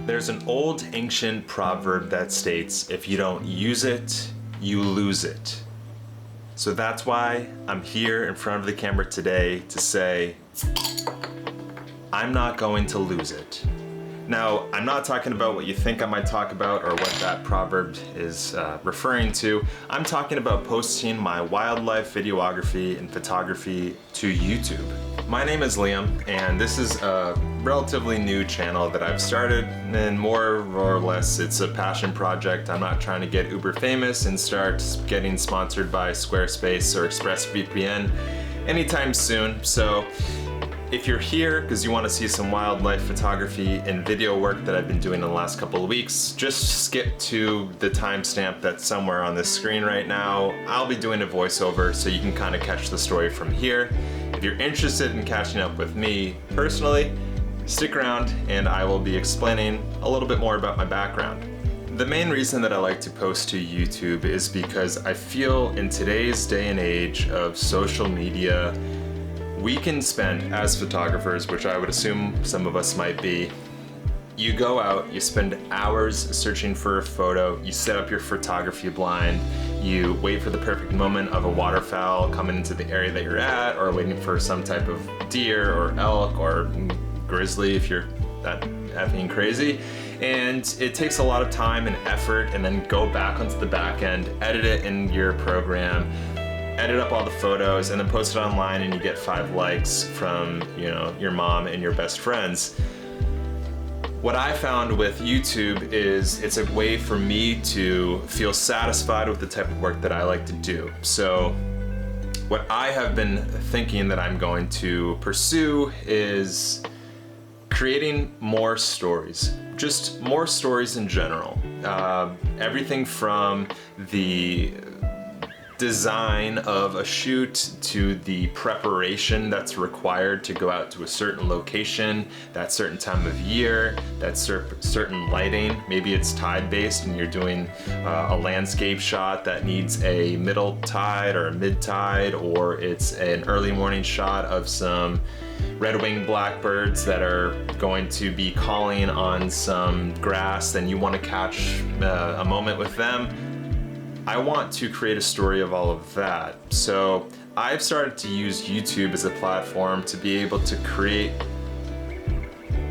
There's an old ancient proverb that states, if you don't use it, you lose it. So that's why I'm here in front of the camera today to say, I'm not going to lose it. Now, I'm not talking about what you think I might talk about or what that proverb is referring to. I'm talking about posting my wildlife videography and photography to YouTube. My name is Liam, and this is a relatively new channel that I've started, and more or less it's a passion project. I'm not trying to get uber famous and start getting sponsored by Squarespace or ExpressVPN anytime soon. So if you're here because you want to see some wildlife photography and video work that I've been doing in the last couple of weeks, just skip to the timestamp that's somewhere on this screen right now. I'll be doing a voiceover so you can kind of catch the story from here. If you're interested in catching up with me personally, stick around and I will be explaining a little bit more about my background. The main reason that I like to post to YouTube is because I feel in today's day and age of social media, we can spend, as photographers, which I would assume some of us might be, you go out, you spend hours searching for a photo, you set up your photography blind, you wait for the perfect moment of a waterfowl coming into the area that you're at, or waiting for some type of deer or elk or grizzly if you're that effing crazy. And it takes a lot of time and effort, and then go back onto the back end, edit it in your program, edit up all the photos, and then post it online, and you get 5 likes from, you know, your mom and your best friends. What I found with YouTube is it's a way for me to feel satisfied with the type of work that I like to do. So what I have been thinking that I'm going to pursue is creating more stories, just more stories in general. Everything from the design of a shoot to the preparation that's required to go out to a certain location, that certain time of year, that certain lighting. Maybe it's tide based and you're doing a landscape shot that needs a middle tide or a mid tide, or it's an early morning shot of some red-winged blackbirds that are going to be calling on some grass, and you want to catch a moment with them. I want to create a story of all of that. So I've started to use YouTube as a platform to be able to create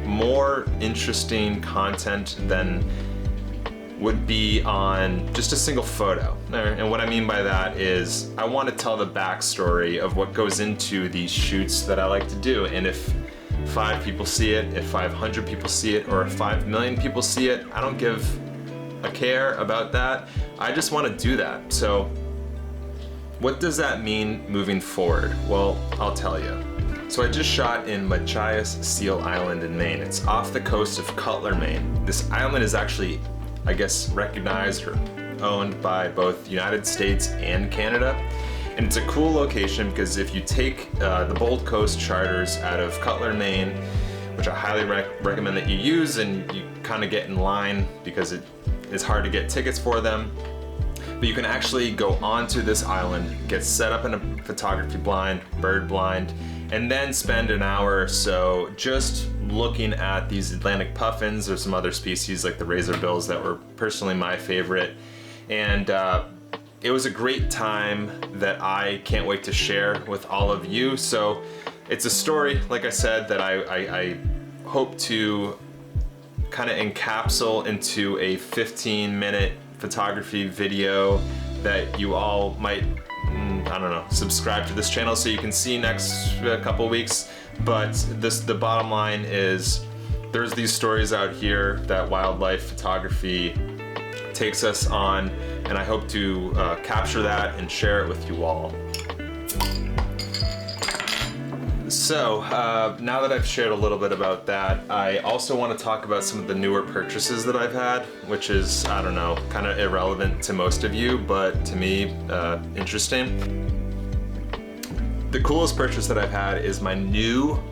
more interesting content than would be on just a single photo. And what I mean by that is I want to tell the backstory of what goes into these shoots that I like to do. And if 5 people see it, if 500 people see it, or if 5 million people see it, I don't give a care about that. I just want to do that. So what does that mean moving forward? Well, I'll tell you. So I just shot in Machias Seal Island in Maine. It's off the coast of Cutler, Maine. This island is actually, I guess, recognized or owned by both the United States and Canada. And it's a cool location because if you take the Bold Coast charters out of Cutler, Maine, which I highly recommend that you use, and you kind of get in line because it's hard to get tickets for them. But you can actually go onto this island, get set up in a photography blind, bird blind, and then spend an hour or so just looking at these Atlantic puffins or some other species like the razorbills that were personally my favorite. And it was a great time that I can't wait to share with all of you. So it's a story, like I said, that I hope to kind of encapsulate into a 15-minute photography video that you all might, I don't know, subscribe to this channel so you can see next couple weeks. But the bottom line is there's these stories out here that wildlife photography takes us on, and I hope to capture that and share it with you all. So now that I've shared a little bit about that, I also want to talk about some of the newer purchases that I've had, which is, I don't know, kind of irrelevant to most of you, but to me, interesting. The coolest purchase that I've had is my new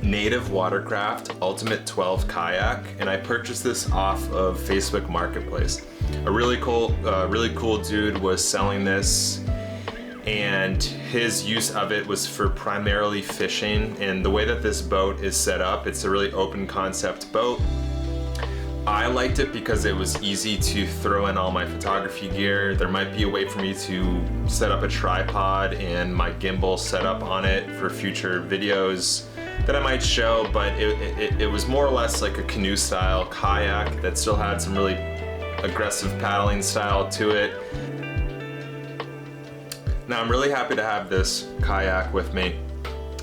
native watercraft Ultimate 12 kayak, and I purchased this off of Facebook Marketplace. A really cool dude was selling this, and his use of it was for primarily fishing. And the way that this boat is set up, it's a really open concept boat. I liked it because it was easy to throw in all my photography gear. There might be a way for me to set up a tripod and my gimbal set up on it for future videos that I might show, but it was more or less like a canoe style kayak that still had some really aggressive paddling style to it. Now I'm really happy to have this kayak with me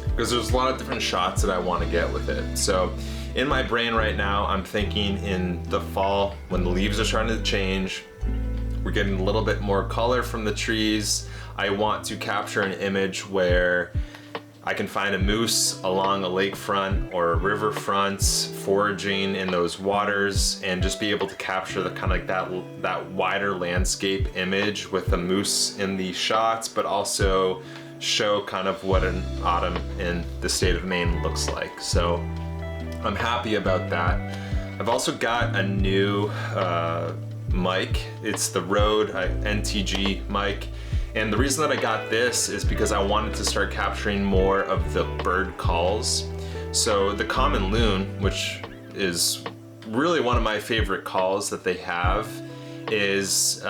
because there's a lot of different shots that I want to get with it. So in my brain right now, I'm thinking in the fall when the leaves are starting to change, we're getting a little bit more color from the trees. I want to capture an image where I can find a moose along a lakefront or a riverfront foraging in those waters and just be able to capture the kind of like that wider landscape image with a moose in the shots, but also show kind of what an autumn in the state of Maine looks like. So I'm happy about that. I've also got a new mic. It's the Rode NTG mic. And the reason that I got this is because I wanted to start capturing more of the bird calls. So the common loon, which is really one of my favorite calls that they have, is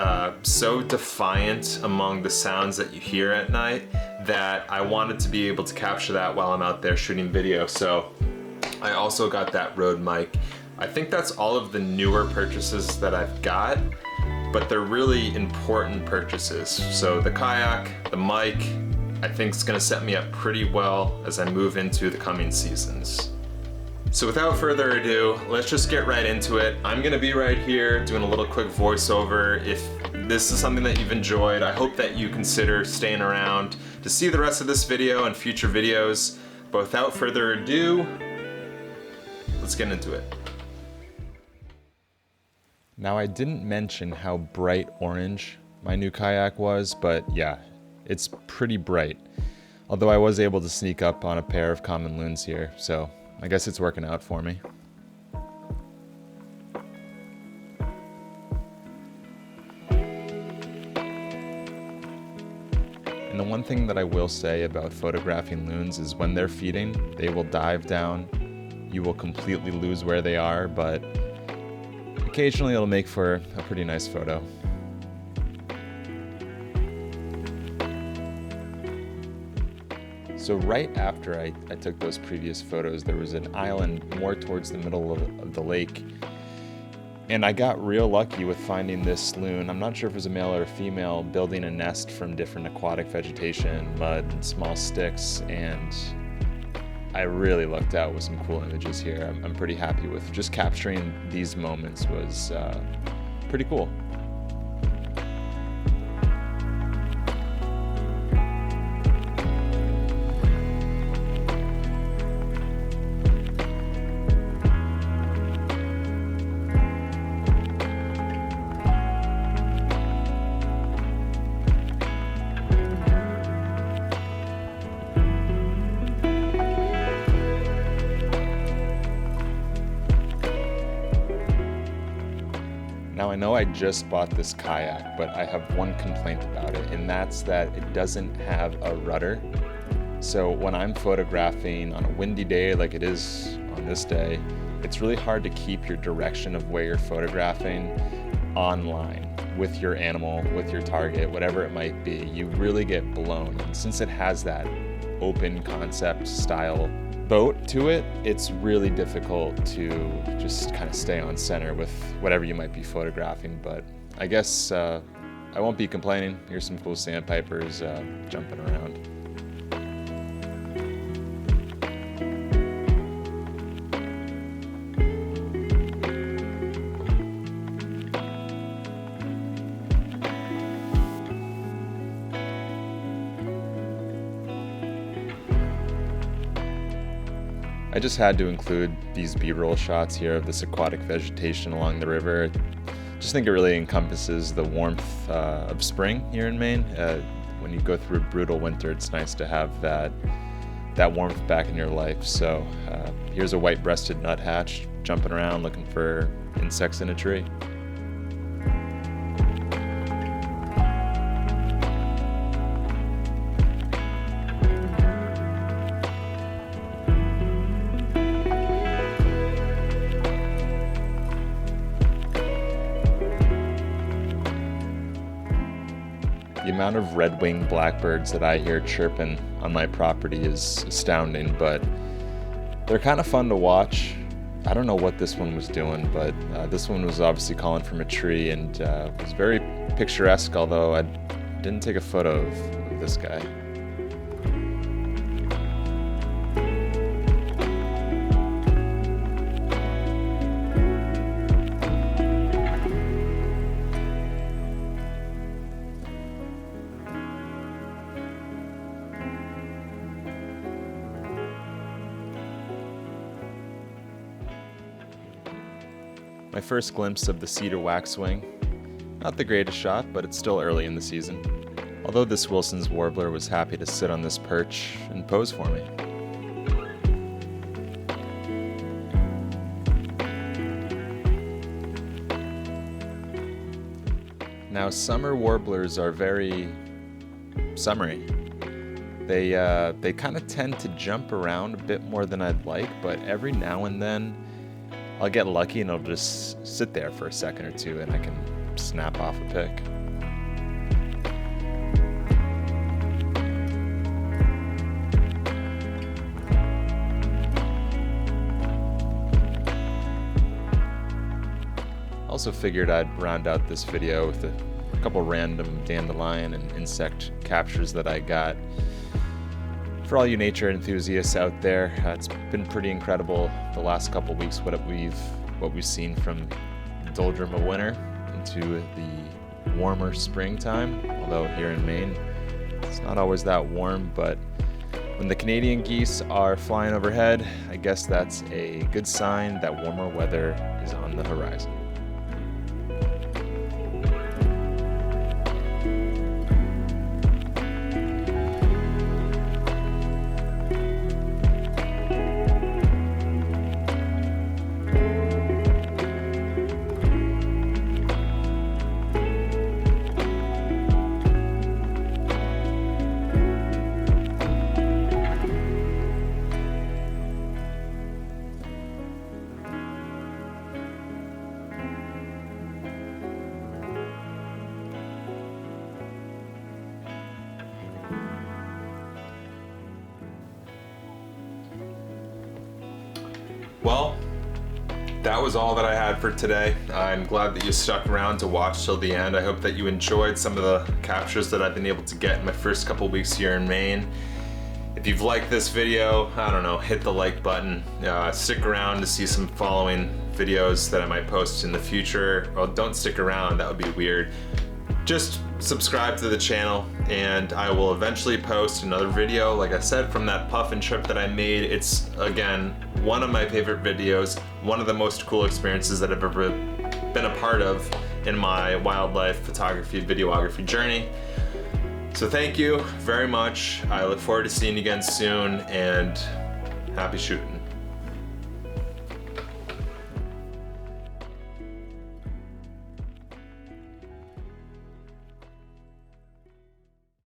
so defiant among the sounds that you hear at night that I wanted to be able to capture that while I'm out there shooting video. So I also got that Rode mic. I think that's all of the newer purchases that I've got, but they're really important purchases. So the kayak, the mic, I think is gonna set me up pretty well as I move into the coming seasons. So without further ado, let's just get right into it. I'm gonna be right here doing a little quick voiceover. If this is something that you've enjoyed, I hope that you consider staying around to see the rest of this video and future videos. But without further ado, let's get into it. Now, I didn't mention how bright orange my new kayak was, but yeah, it's pretty bright. Although I was able to sneak up on a pair of common loons here, so I guess it's working out for me. And the one thing that I will say about photographing loons is when they're feeding, they will dive down. You will completely lose where they are, but occasionally it'll make for a pretty nice photo. So right after I took those previous photos, there was an island more towards the middle of the lake. And I got real lucky with finding this loon. I'm not sure if it was a male or a female, building a nest from different aquatic vegetation, mud, and small sticks. And I really lucked out with some cool images here. I'm pretty happy with just capturing these moments. Was pretty cool. Now I know I just bought this kayak, but I have one complaint about it, and that's that it doesn't have a rudder. So when I'm photographing on a windy day like it is on this day, it's really hard to keep your direction of where you're photographing online with your animal, with your target, whatever it might be. You really get blown. And since it has that open concept style boat to it, it's really difficult to just kind of stay on center with whatever you might be photographing. But I guess I won't be complaining. Here's some cool sandpipers jumping around. I just had to include these B-roll shots here of this aquatic vegetation along the river. Just think it really encompasses the warmth of spring here in Maine. When you go through a brutal winter, it's nice to have that warmth back in your life. So here's a white-breasted nuthatch jumping around looking for insects in a tree. amount of red-winged blackbirds that I hear chirping on my property is astounding, but they're kind of fun to watch. I don't know what this one was doing, but this one was obviously calling from a tree and was very picturesque, although I didn't take a photo of this guy. My first glimpse of the cedar waxwing. Not the greatest shot, but it's still early in the season. Although this Wilson's warbler was happy to sit on this perch and pose for me. Now, summer warblers are very summery. They kind of tend to jump around a bit more than I'd like, but every now and then I'll get lucky and it'll just sit there for a second or two and I can snap off a pic. Also figured I'd round out this video with a couple random dandelion and insect captures that I got. For all you nature enthusiasts out there, it's been pretty incredible the last couple weeks what we've seen from the doldrum of winter into the warmer springtime. Although here in Maine, it's not always that warm, but when the Canadian geese are flying overhead, I guess that's a good sign that warmer weather is on the horizon. Well, that was all that I had for today. I'm glad that you stuck around to watch till the end. I hope that you enjoyed some of the captures that I've been able to get in my first couple weeks here in Maine. If you've liked this video, I don't know, hit the like button. Stick around to see some following videos that I might post in the future. Well, don't stick around, that would be weird. Just subscribe to the channel and I will eventually post another video, like I said, from that puffin trip that I made. It's, again, one of my favorite videos, one of the most cool experiences that I've ever been a part of in my wildlife photography, videography journey. So thank you very much. I look forward to seeing you again soon, and happy shooting.